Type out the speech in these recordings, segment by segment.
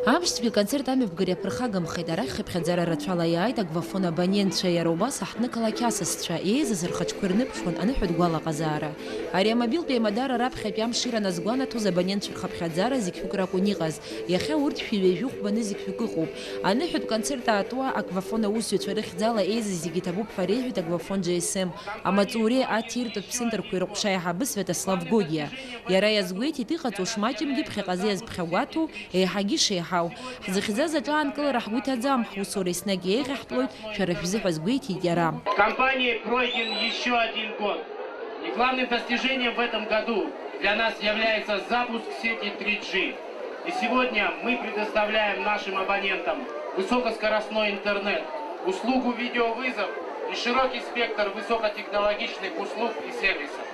Амшьцәгьы аконцерт амҩаԥгари аԥырхагамхеит, арахь хыԥхьаӡара рацәала иааит агвафон абонентцәа, иара убас аҳҭнықалақь асасцәа, еизаз рхаҿқәа ирныԥшуан аныҳәатә гәалаҟазаара. Ари амобилтә еимадара раԥхьатәи амш ираназгәанаҭоз абонентцәа рхыԥхьаӡара зегьшәык ракәын иҟаз. Иахьа урҭ шәи-ҩажәи-ӷбаны зегьшәык ыҟоуп. Аныҳәатә концерт аатуа агвафон аусзуҩцәа рыхьӡала еизаз зегьы иҭабуп ҳәа реиҳәеит агвафон GSM, амаҵуреи аттиртәатә ԥсынтәырқәа ирҟәша еиҳабы Свиатослав Гогиа. Иара иазгәеиҭеит иҟаҵоу шмаҷымгьы ԥхьаҟазы иазԥхьагәаҭоу, еиҳагьы шеиҳау. Ҳзыхьӡаз аҿаанкылара ҳгәы иҭаӡам, ҳусура еснагь еиӷьаҳтәлоит, шәара шәзыҳәа згәеиҭеит иара. Компании пройден еще один год. И главным достижением в этом году для нас является запуск сети 3G. И сегодня мы предоставляем нашим абонентам высокоскоростной интернет, услугу видеовызов и широкий спектр высокотехнологичных услуг и сервисов.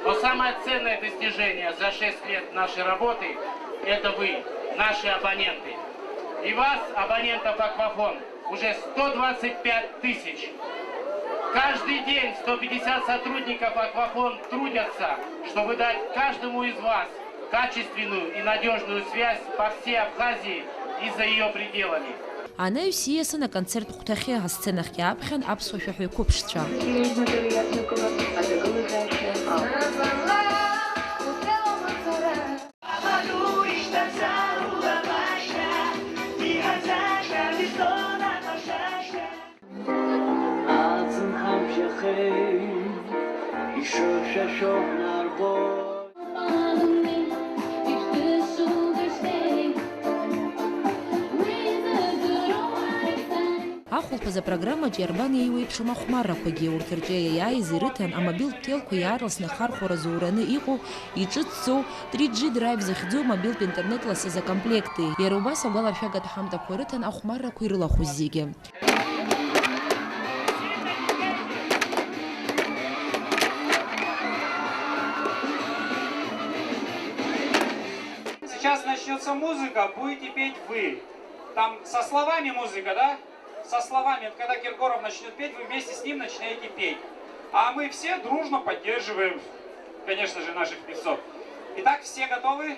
Но самое ценное достижение за 6 лет нашей работы – это вы, наши абоненты. И вас, абонентов Аквафон, уже 125 тысяч. Каждый день 150 сотрудников Аквафон трудятся, чтобы дать каждому из вас качественную и надежную связь по всей Абхазии и за ее пределами. Анаҩс ииасын аконцерт хәҭахьы асценахь иааԥхьан аԥсуа шәаҳәаҩ қәыԥшцәа. Ахәылԥаз апрограммаҿ иарбан еиуеиԥшым ахәмаррақәагьы, урҭ рҿы иааиз ирыҭан амобилтә ҭелқәа иаарласны ихархәара зураны иҟоу, иҿыцӡоу 3G драйв захьӡу мобилтә интернет ласыз акомплекти. Иара убас агәаларшәагатә ҳамҭақәа рыҭан ахәмаррақәа ирылахәыз зегьы. Сейчас начнется музыка, будете петь вы. Там со словами музыка, да? Со словами, когда Киркоров начнет петь, вы вместе с ним начинаете петь. А мы все дружно поддерживаем, конечно же, наших певцов. Итак, все готовы?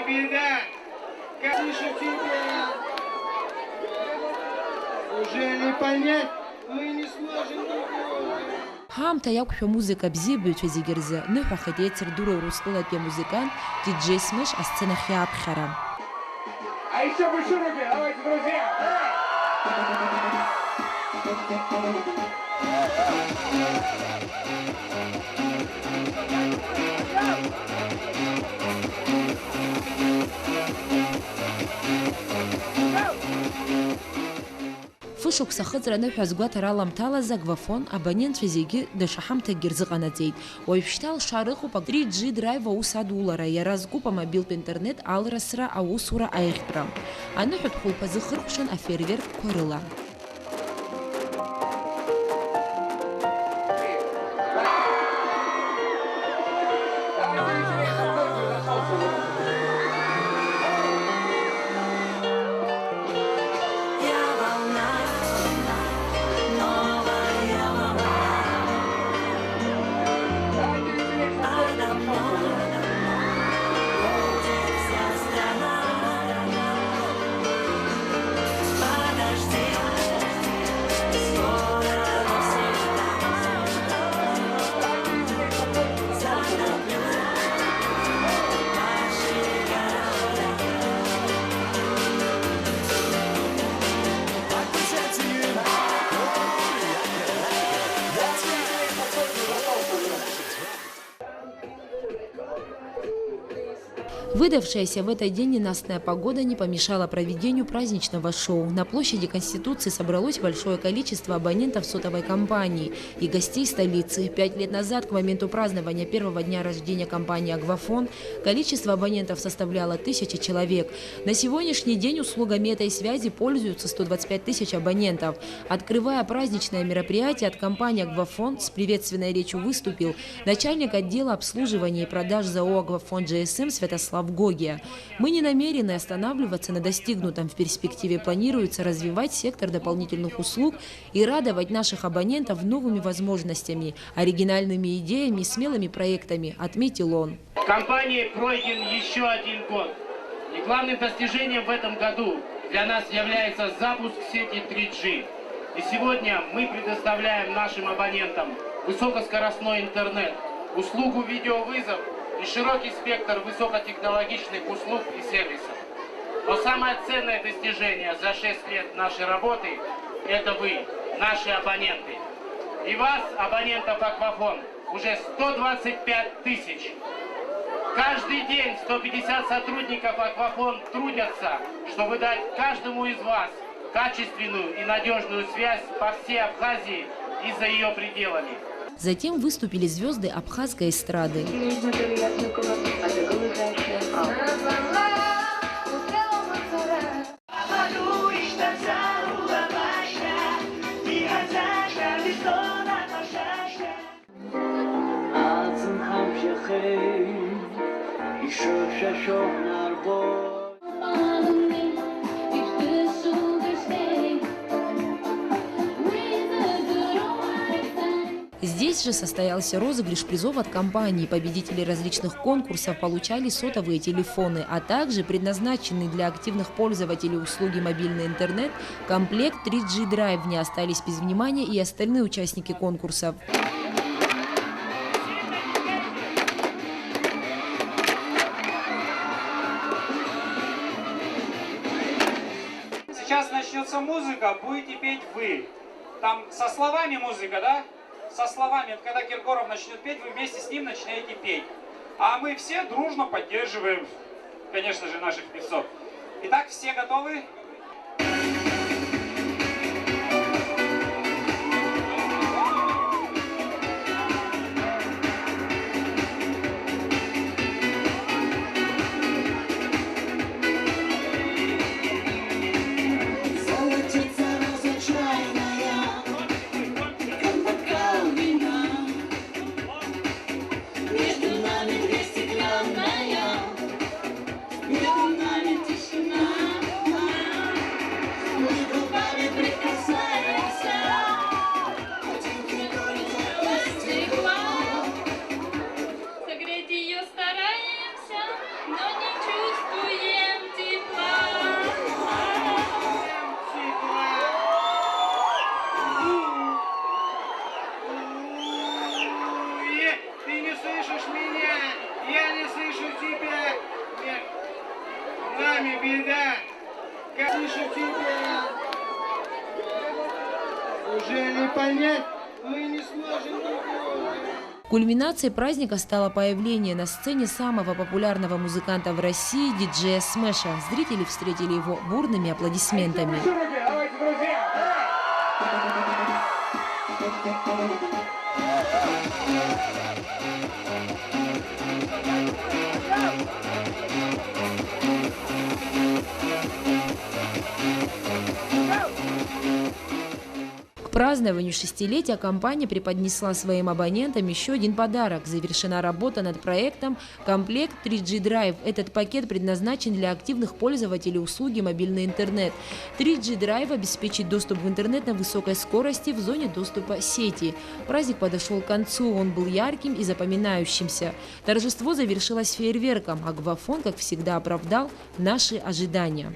Беда, как слышу тебя, уже не понять, мы не сможем другого. Ҳаамҭа иақәшәо музыка бзиабаҩцәа зегьы рзы ныҳәахеит еицырдыруа урыстәылатәи амузыкант диджей Смеш асценахь иааԥхьара. А еще выше руки, давайте, друзья! Фышықәса ахыҵра ныҳәа згәаҭара аламҭалаз агвафон абонентцәа зегьы даҽа ҳамҭакгьы рзыҟанаҵеит. Уажәшьҭа алшара ыҟоуп 3G драйв аус адулара, иара зкуп амобилтә интернет алрасра аусура аиӷьтәра. Аныҳәатә хәылԥазы хыркәшан афеерверкқәа рыла. Подожди. Выдавшаяся в этот день ненастная погода не помешала проведению праздничного шоу. На площади Конституции собралось большое количество абонентов сотовой компании и гостей столицы. 5 лет назад, к моменту празднования первого дня рождения компании «Агвафон», количество абонентов составляло 1000 человек. На сегодняшний день услугами этой связи пользуются 125 тысяч абонентов. Открывая праздничное мероприятие от компании «Агвафон», с приветственной речью выступил начальник отдела обслуживания и продаж ЗАО «Агвафон GSM» Святослав Гогия. Мы не намерены останавливаться на достигнутом. В перспективе планируется развивать сектор дополнительных услуг и радовать наших абонентов новыми возможностями, оригинальными идеями и смелыми проектами, отметил он. Компании пройден еще один год. И главным достижением в этом году для нас является запуск сети 3G. И сегодня мы предоставляем нашим абонентам высокоскоростной интернет, услугу видеовызов и широкий спектр высокотехнологичных услуг и сервисов. Но самое ценное достижение за 6 лет нашей работы – это вы, наши абоненты. И вас, абонентов «Агвафон», уже 125 тысяч. Каждый день 150 сотрудников «Агвафон» трудятся, чтобы дать каждому из вас качественную и надежную связь по всей Абхазии и за ее пределами. Затем выступили звезды абхазской эстрады. Здесь же состоялся розыгрыш призов от компании. Победители различных конкурсов получали сотовые телефоны, а также предназначенный для активных пользователей услуги мобильный интернет комплект 3G Drive. Не остались без внимания и остальные участники конкурсов. Сейчас начнется музыка, будете петь вы. Там со словами музыка, да? Со словами, когда Киркоров начнет петь, вы вместе с ним начинаете петь. А мы все дружно поддерживаем, конечно же, наших певцов. Итак, все готовы? Беда, как слышу тебя, уже не понять, мы не сможем никого. Кульминацией праздника стало появление на сцене самого популярного музыканта в России диджея Смэша. Зрители встретили его бурными аплодисментами. Давайте, друзья! К празднованию 6-летия компания преподнесла своим абонентам еще один подарок. Завершена работа над проектом «Комплект 3G Drive». Этот пакет предназначен для активных пользователей услуги мобильный интернет. 3G Drive обеспечит доступ в интернет на высокой скорости в зоне доступа сети. Праздник подошел к концу, он был ярким и запоминающимся. Торжество завершилось фейерверком. Агвафон, как всегда, оправдал наши ожидания.